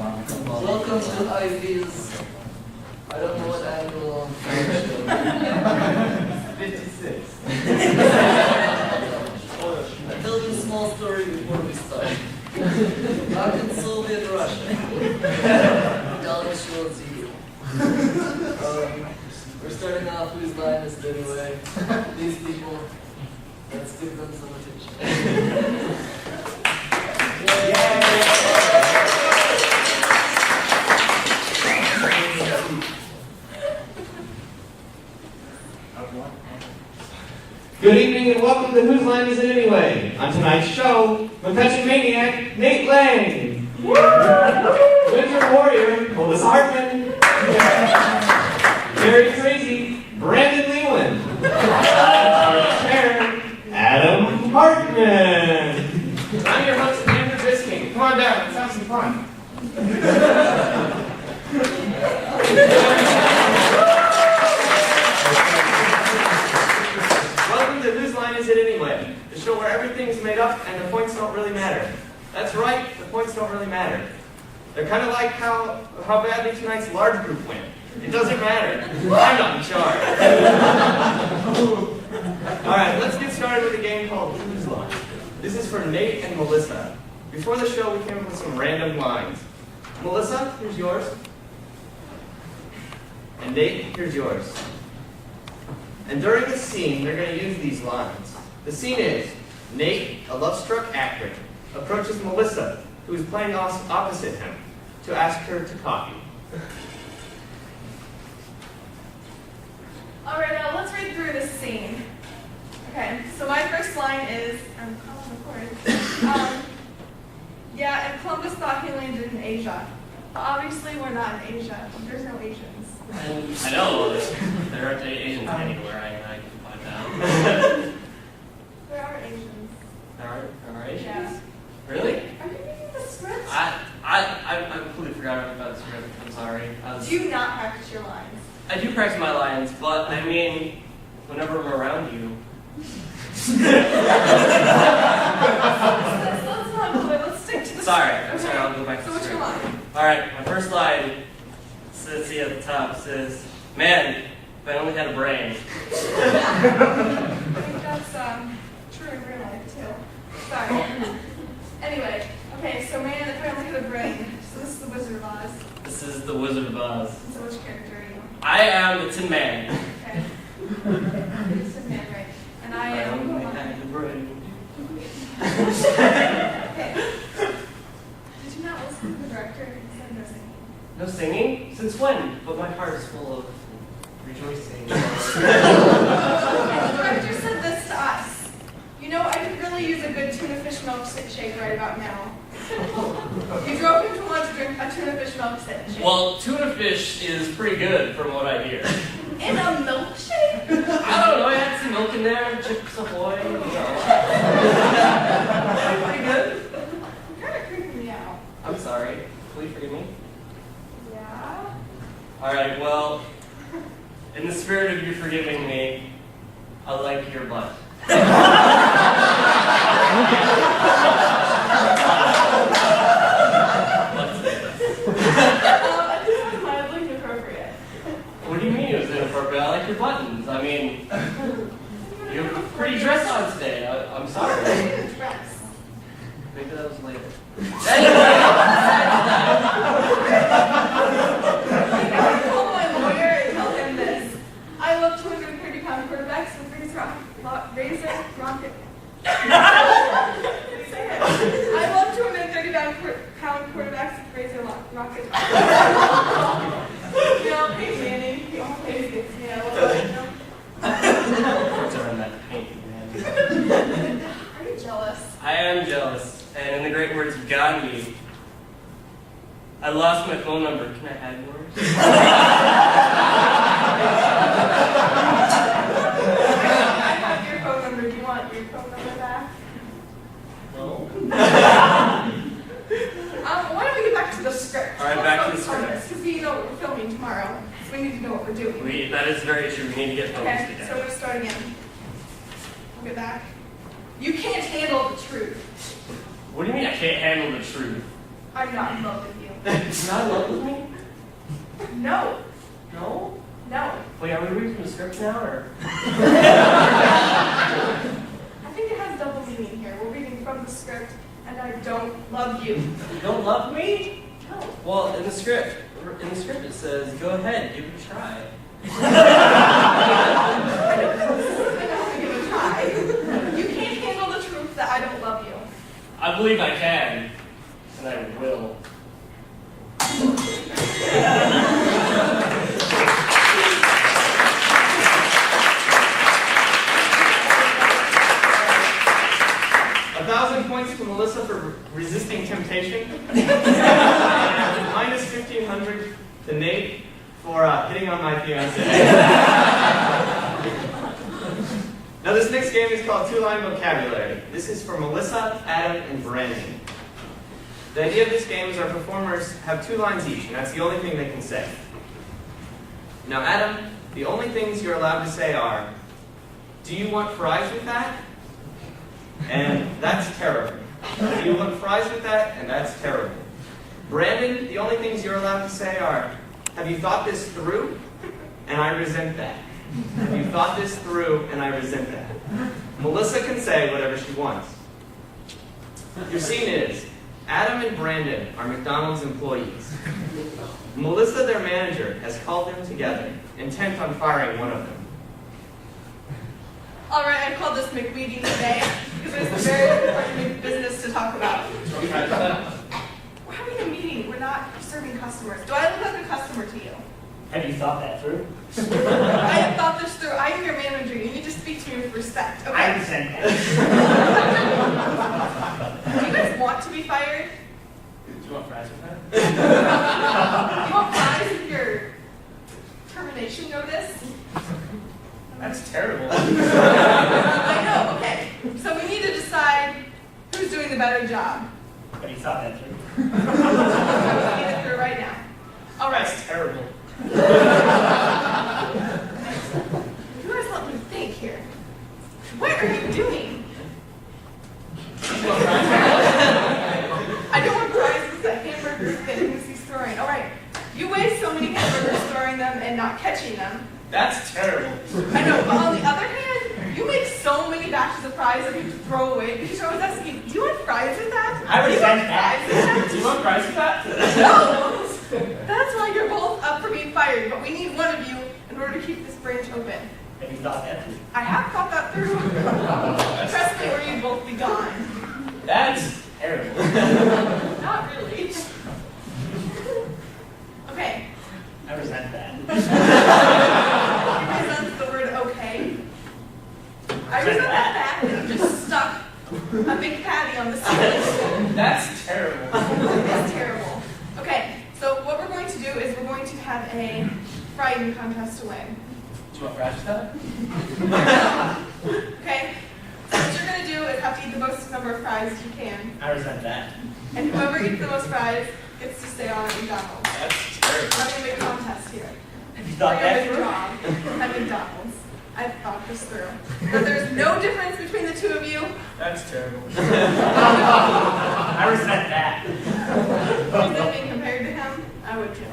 Welcome to Ivy's, I don't know what annual show. 56. Tell you a small story before we start. Back in Soviet Russia, Galaxy we're starting off whose line is it anyway. These people, let's give them some attention. Good evening and welcome to Whose Line Is It Anyway? On tonight's show, McCutcheon Maniac, Nate Lang. Winter Warrior, Melissa Hartman. Very Crazy, Brandon Lewin. Karen, Adam Hartman. I'm your host, Andrew Bisking. Come on down, let's have some fun. Welcome to Whose Line Is It Anyway? The show where everything's made up and the points don't really matter. That's right, the points don't really matter. They're kind of like how badly tonight's large group went. It doesn't matter. I'm not in charge. Alright, let's get started with a game called Whose Line. This is for Nate and Melissa. Before the show, we came up with some random lines. Melissa, here's yours. And Nate, here's yours. And during the scene, they're going to use these lines. The scene is, Nate, a love-struck actor, approaches Melissa, who is playing opposite him, to ask her to copy. Alright, now let's read through this scene. Okay, so my first line is, I'm calling the chorus. Yeah, and Columbus thought he landed in Asia. But obviously, we're not in Asia. There's no Asians. I know, there aren't any Asians anywhere I can find out. There are Asians. There are Asians? Yeah. Really? Are you reading the script? I completely forgot about the script, I'm sorry. Do you not practice your lines? I do practice my lines, but I mean, whenever I'm around you. Let's not go there. Let's stick to the Sorry, script. I'm sorry, I'll go back to So the what's your script. line? Alright, my first line says here at the top, says, man, if I only had a brain. I think that's true in real life, too. Sorry. Anyway, okay, so man, if I only had a brain. So this is the Wizard of Oz. This is the Wizard of Oz. So which character are you? I am the Tin Man. Okay. It's a man, right? And I am. only had a brain. Okay. Did you not listen to the director? He said no singing. No singing? Since when? But my heart is full of rejoicing. The director said this to us. You know, I could really use a good tuna fish milkshake right about now. You drove him to want to drink a tuna fish milkshake. Well, tuna fish is pretty good from what I hear. In a milkshake? I don't know, I had some milk in there, Chips Ahoy, you know. Pretty good. You're kind of creeping me out. I'm sorry. Will you forgive me? Yeah? Alright, well, in the spirit of you forgiving me, I like your butt. I think that's mildly inappropriate. What do you mean it was inappropriate? I like your buttons. I mean, you have a pretty dress on today. I'm sorry. Dress. Maybe that was later. Call my lawyer and tell him this. I love 230-pound quarterbacks with razor rocket. Say it. I love 230-pound quarterbacks with razor rocket. You know, Peyton Manning, he always gets me. I love it. Darn that paint, man. Are you jealous? I am jealous. And in the great words of Gandhi, I lost my phone number. Can I have yours? I have your phone number. Do you want your phone number back? No. Why don't we get back to the script? All right, back to the script. Because we know what we're filming tomorrow, so we need to know what we're doing. That is very true. We need to get phones Okay, so together. we're gonna start again. We'll get back. You can't handle the truth. What do you mean I can't handle the truth? I'm not in love with you. You're not in love with me? No, No? no. Wait, are we reading from the script now, or? I think it has double meaning here. We're reading from the script, and I don't love you. You don't love me? No. Well, in the script it says, go ahead, give it a try. I don't know if this is going to have to give a try. You can't handle the truth that I don't love you. I believe I can, and I will. Points to Melissa for resisting temptation. Minus 1,500 to Nate for hitting on my fiance. Now this next game is called Two-Line Vocabulary. This is for Melissa, Adam, and Brandon. The idea of this game is our performers have 2 lines each, and that's the only thing they can say. Now Adam, the only things you're allowed to say are, do you want fries with that? And that's terrible. Do you want fries with that? And that's terrible. Brandon, the only things you're allowed to say are, have you thought this through? And I resent that. Have you thought this through? And I resent that. Melissa can say whatever she wants. Your scene is, Adam and Brandon are McDonald's employees. Melissa, their manager, has called them together, intent on firing one of them. All right, I called this McMeeting today because there's a very important business to talk about. We're having a meeting. We're not serving customers. Do I look like a customer to you? Have you thought that through? I have thought this through. I am your manager. You need to speak to me with respect. Okay? I resent that. Do you guys want to be fired? Do you want fries with that? You want fries with your termination notice? That's terrible. I know. Okay. So we need to decide who's doing the better job. Have you thought that through? Let's get it through right now. All right. That's terrible. You guys let me think here. What are you doing? I don't want fries with the hamburger things he's throwing. All right. You waste so many hamburgers throwing them and not catching them. That's terrible. I know, but on the other hand, you make so many batches of fries that you throw away because you're always asking, do you want fries with that? I Do you resent want that. fries with that? Do you want fries with that? No! That's why you're both up for being fired, but we need one of you in order to keep this branch open. Have you thought that through? I have thought that through. Trust me, or you'd both be gone. That's terrible. Not really. Okay. I resent that. He resents the word okay. I resent the fact that you just stuck a big patty on the side. That's terrible. It's terrible. Okay, so what we're going to do is we're going to have a frying contest to win. Do you want fries with that? Okay? So what you're going to do is have to eat the most number of fries you can. I resent that. And whoever eats the most fries gets to stay on at McDonald's. That's terrible. I'm going to make a contest here. Have you thought For that your through? job at McDonald's. I've thought this through. That there's no difference between the two of you. That's terrible. I resent that. Resent being compared to him. I would too.